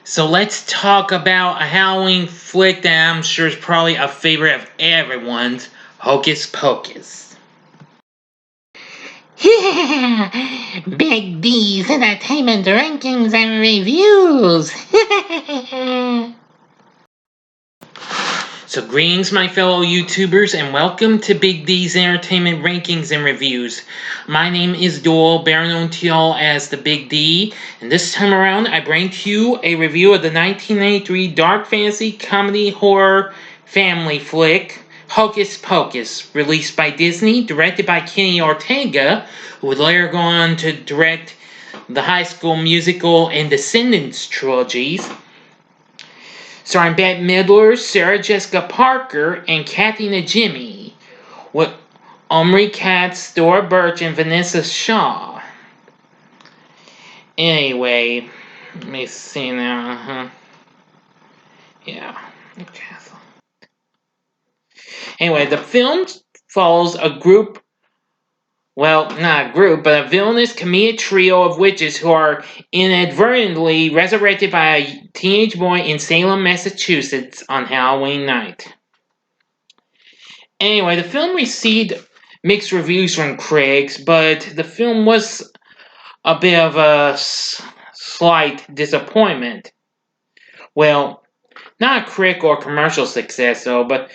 So let's talk about a Halloween flick that I'm sure is probably a favorite of everyone's, Hocus Pocus. Big D's Entertainment Rankings and Reviews. So greetings my fellow YouTubers and welcome to Big D's Entertainment Rankings and Reviews. My name is Doyle, better known to y'all as the Big D, and this time around I bring to you a review of the 1993 dark fantasy comedy horror family flick, Hocus Pocus, released by Disney, directed by Kenny Ortega, who would later go on to direct the High School Musical and Descendants trilogies. Starring Bette Midler, Sarah Jessica Parker, and Kathy Najimy, with Omri Katz, Dora Birch, and Vanessa Shaw. Anyway, let me see now. Yeah. Okay. Anyway, the film follows a group. Well, not a group, but a villainous comedic trio of witches who are inadvertently resurrected by a teenage boy in Salem, Massachusetts on Halloween night. Anyway, the film received mixed reviews from critics, but the film was a bit of a slight disappointment. Well, not a critic or commercial success though, but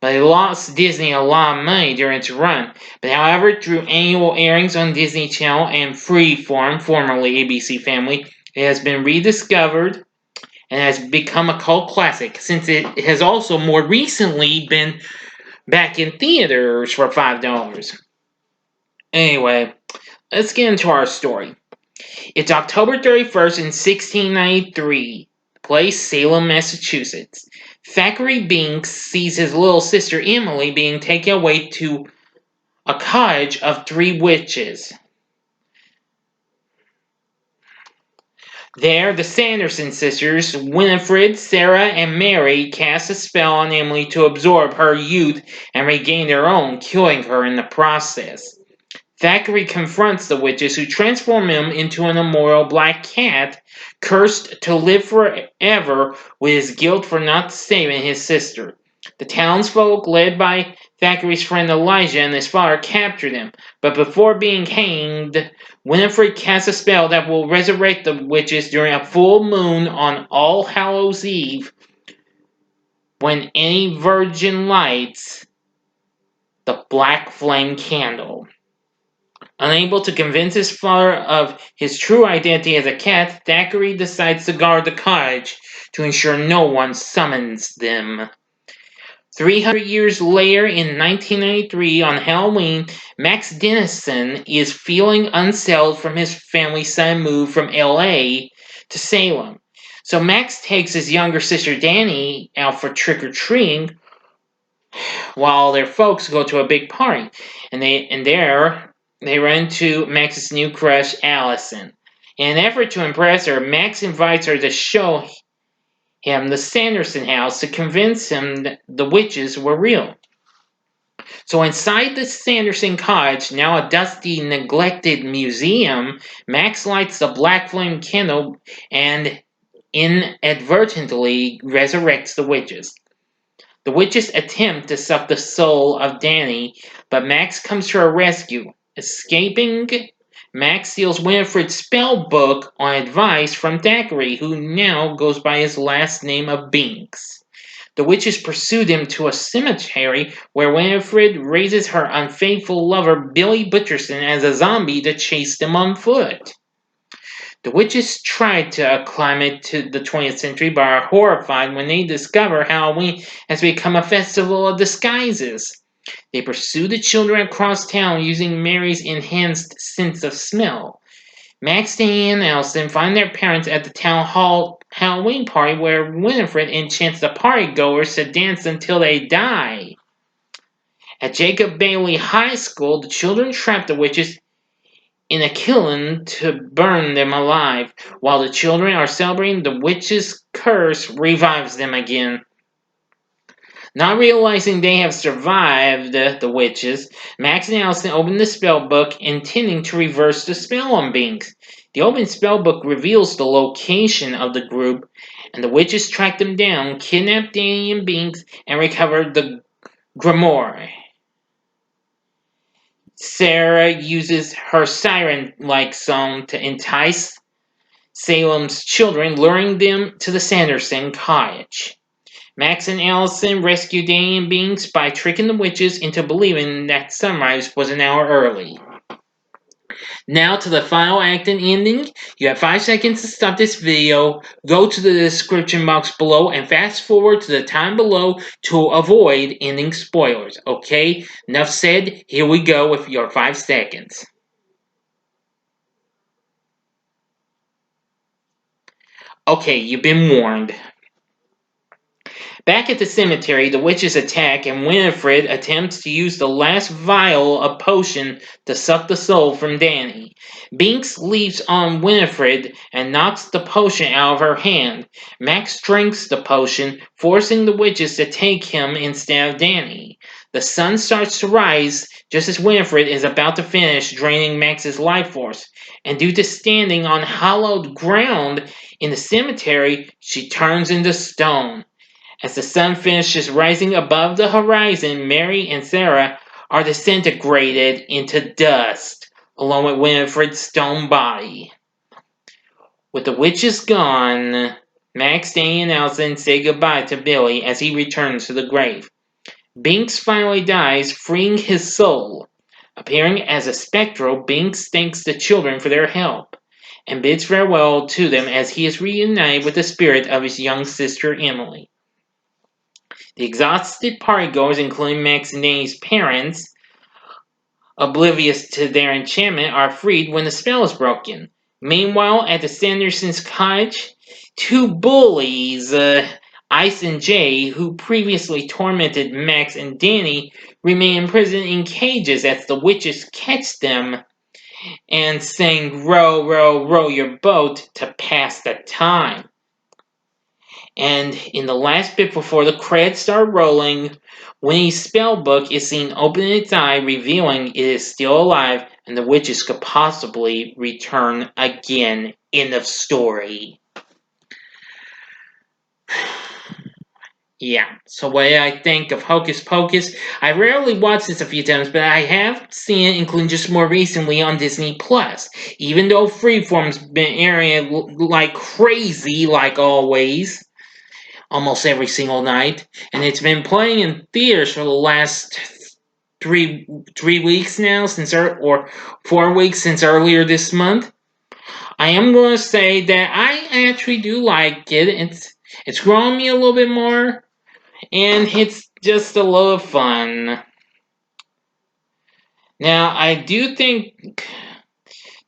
it lost Disney a lot of money during its run. But however, it drew annual airings on Disney Channel and Freeform, formerly ABC Family. It has been rediscovered and has become a cult classic, since it has also more recently been back in theaters for $5. Anyway, let's get into our story. It's October 31st in 1693, place Salem, Massachusetts. Thackeray Binks sees his little sister Emily being taken away to a cottage of 3 witches. There, the Sanderson sisters, Winifred, Sarah, and Mary, cast a spell on Emily to absorb her youth and regain their own, killing her in the process. Thackeray confronts the witches, who transform him into an immortal black cat, cursed to live forever with his guilt for not saving his sister. The townsfolk, led by Thackeray's friend Elijah and his father, capture them, but before being hanged, Winifred casts a spell that will resurrect the witches during a full moon on All Hallows Eve, when any virgin lights the black flame candle. Unable to convince his father of his true identity as a cat, Thackeray decides to guard the cottage to ensure no one summons them. 300 years later, in 1993, on Halloween, Max Dennison is feeling unsettled from his family's sudden move from LA to Salem. So Max takes his younger sister Danny out for trick-or-treating while their folks go to a big party. And there they run into Max's new crush, Allison. In an effort to impress her, Max invites her to show him the Sanderson house to convince him that the witches were real. So inside the Sanderson cottage, now a dusty, neglected museum, Max lights the black flame candle and inadvertently resurrects the witches. The witches attempt to suck the soul of Danny, but Max comes to her rescue. Escaping, Max steals Winifred's spell book on advice from Thackeray, who now goes by his last name of Binks. The witches pursue him to a cemetery where Winifred raises her unfaithful lover Billy Butcherson as a zombie to chase them on foot. The witches tried to acclimate to the 20th century but are horrified when they discover Halloween has become a festival of disguises. They pursue the children across town using Mary's enhanced sense of smell. Max, Danny, and Allison find their parents at the town hall Halloween party where Winifred enchants the partygoers to dance until they die. At Jacob Bailey High School, the children trap the witches in a kiln to burn them alive. While the children are celebrating, the witch's curse revives them again. Not realizing they have survived the witches, Max and Allison open the spell book, intending to reverse the spell on Binks. The open spell book reveals the location of the group and the witches track them down, kidnap Danny and Binks, and recover the grimoire. Sarah uses her siren-like song to entice Salem's children, luring them to the Sanderson cottage. Max and Allison rescue Danny and Binks by tricking the witches into believing that sunrise was an hour early. Now to the final act and ending. You have 5 seconds to stop this video. Go to the description box below and fast forward to the time below to avoid ending spoilers. Okay? Enough said. Here we go with your 5 seconds. Okay, you've been warned. Back at the cemetery, the witches attack and Winifred attempts to use the last vial of potion to suck the soul from Danny. Binks leaps on Winifred and knocks the potion out of her hand. Max drinks the potion, forcing the witches to take him instead of Danny. The sun starts to rise just as Winifred is about to finish draining Max's life force, and due to standing on hallowed ground in the cemetery, she turns into stone. As the sun finishes rising above the horizon, Mary and Sarah are disintegrated into dust, along with Winifred's stone body. With the witches gone, Max, Danny, and Allison say goodbye to Billy as he returns to the grave. Binks finally dies, freeing his soul. Appearing as a spectral, Binks thanks the children for their help and bids farewell to them as he is reunited with the spirit of his young sister Emily. The exhausted partygoers, including Max and Danny's parents, oblivious to their enchantment, are freed when the spell is broken. Meanwhile, at the Sandersons' cottage, 2 bullies, Ice and Jay, who previously tormented Max and Danny, remain imprisoned in cages as the witches catch them and sing "Row, row, row your boat" to pass the time. And in the last bit before the credits start rolling, Winnie's spellbook is seen opening its eye, revealing it is still alive and the witches could possibly return again. End of story. Yeah, so what did I think of Hocus Pocus? I rarely watched this a few times, but I have seen it, including just more recently on Disney+. Even though Freeform's been airing it like crazy, like always, almost every single night, and it's been playing in theaters for the last three weeks now, or 4 weeks since earlier this month. I am going to say that I actually do like it. It's growing me a little bit more, and it's just a lot of fun. Now, I do think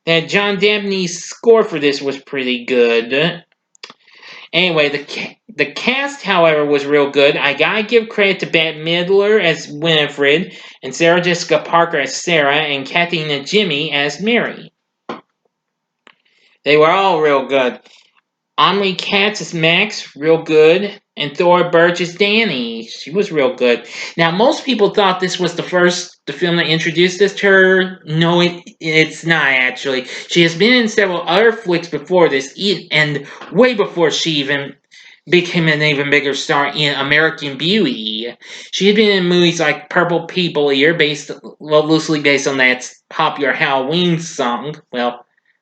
that John Dabney's score for this was pretty good. Anyway, the cast, however, was real good. I gotta give credit to Bette Midler as Winifred, and Sarah Jessica Parker as Sarah, and Kathy Najimy as Mary. They were all real good. Omri Katz as Max, real good, and Thora Birch as Danny. She was real good. Now, most people thought this was the film that introduced us to her. No, it's not, actually. She has been in several other flicks before this, and way before she even became an even bigger star in American Beauty. She had been in movies like Purple People Eater, loosely based on that popular Halloween song.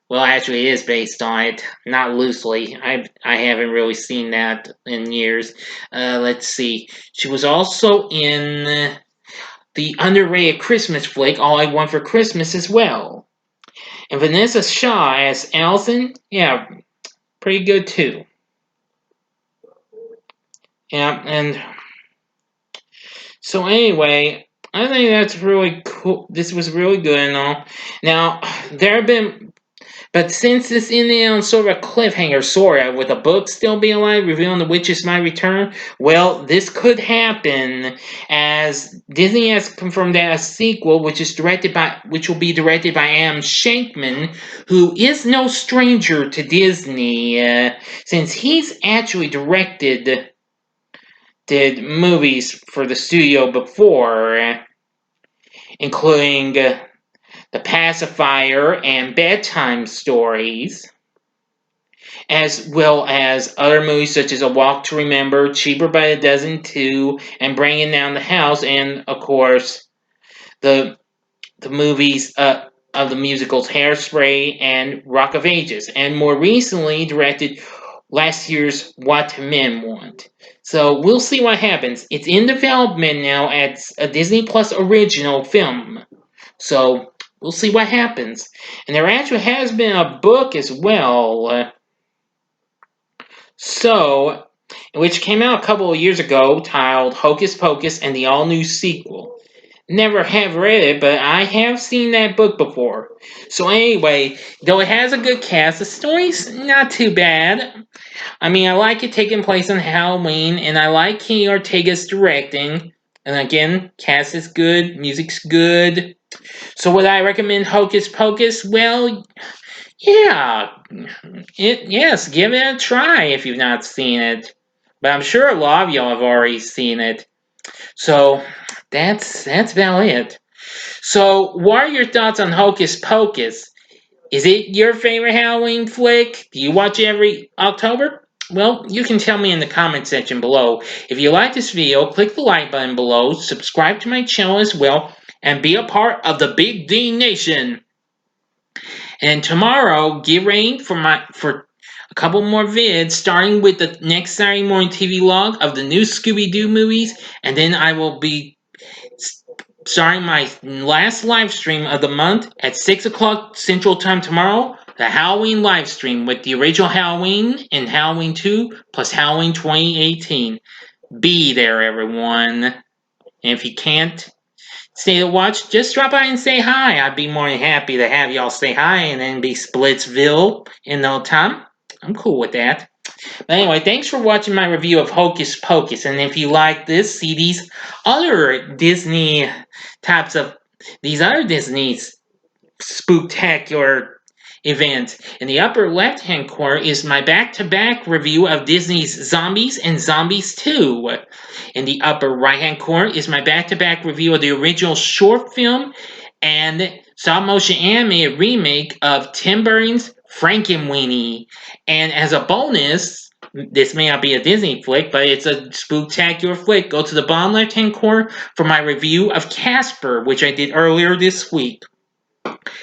Well, actually, it is based on it, not loosely. I haven't really seen that in years. Let's see. She was also in the underrated Christmas flick, All I Want for Christmas, as well. And Vanessa Shaw as Allison, yeah, pretty good too. Yeah, and so anyway, I think that's really cool. This was really good and all. Now, but since this ended on sort of a cliffhanger, with the book still being alive, revealing the witches might return, well, this could happen, as Disney has confirmed that a sequel, which will be directed by Adam Shankman, who is no stranger to Disney, since he's actually did movies for the studio before, including The Pacifier and Bedtime Stories. as well as other movies such as A Walk to Remember, Cheaper by the Dozen 2, and Bringing Down the House, and of course the movies of the musicals Hairspray and Rock of Ages, and more recently directed last year's What Men Want. So we'll see what happens. It's in development now as a Disney Plus original film. So we'll see what happens. And there actually has been a book as well. Which came out a couple of years ago, titled Hocus Pocus and the All New Sequel. Never have read it, but I have seen that book before. So anyway, though it has a good cast, the story's not too bad. I mean, I like it taking place on Halloween, and I like Kenny Ortega's directing. And again, cast is good, music's good. So would I recommend Hocus Pocus? Well, yeah. Yes, give it a try if you've not seen it. But I'm sure a lot of y'all have already seen it. So that's about it. So, what are your thoughts on Hocus Pocus? Is it your favorite Halloween flick? Do you watch it every October? Well, you can tell me in the comment section below. If you like this video, click the like button below, subscribe to my channel as well, and be a part of the Big D Nation. And tomorrow, get ready for a couple more vids, starting with the next Saturday morning TV log of the new Scooby-Doo movies, and then I will be starting my last live stream of the month at 6 o'clock Central Time tomorrow, the Halloween live stream with the original Halloween and Halloween 2 plus Halloween 2018. Be there, everyone. And if you can't stay to watch, just drop by and say hi. I'd be more than happy to have y'all say hi and then be Splitsville in no time. I'm cool with that. But anyway, thanks for watching my review of Hocus Pocus. And if you like this, see these other Disney spook-tacular events. In the upper left-hand corner is my back-to-back review of Disney's Zombies and Zombies 2. In the upper right-hand corner is my back-to-back review of the original short film and stop-motion animated remake of Tim Burton's Frankenweenie. And as a bonus, this may not be a Disney flick, but it's a spook-tacular flick. Go to the bottom left-hand corner for my review of Casper, which I did earlier this week.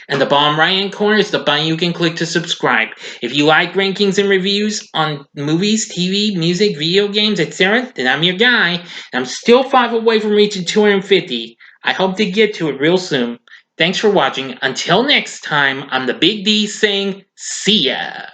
And the bottom right-hand corner is the button you can click to subscribe. If you like rankings and reviews on movies, TV, music, video games, etc., then I'm your guy. And I'm still 5 away from reaching 250. I hope to get to it real soon. Thanks for watching. Until next time, I'm the Big D saying, see ya.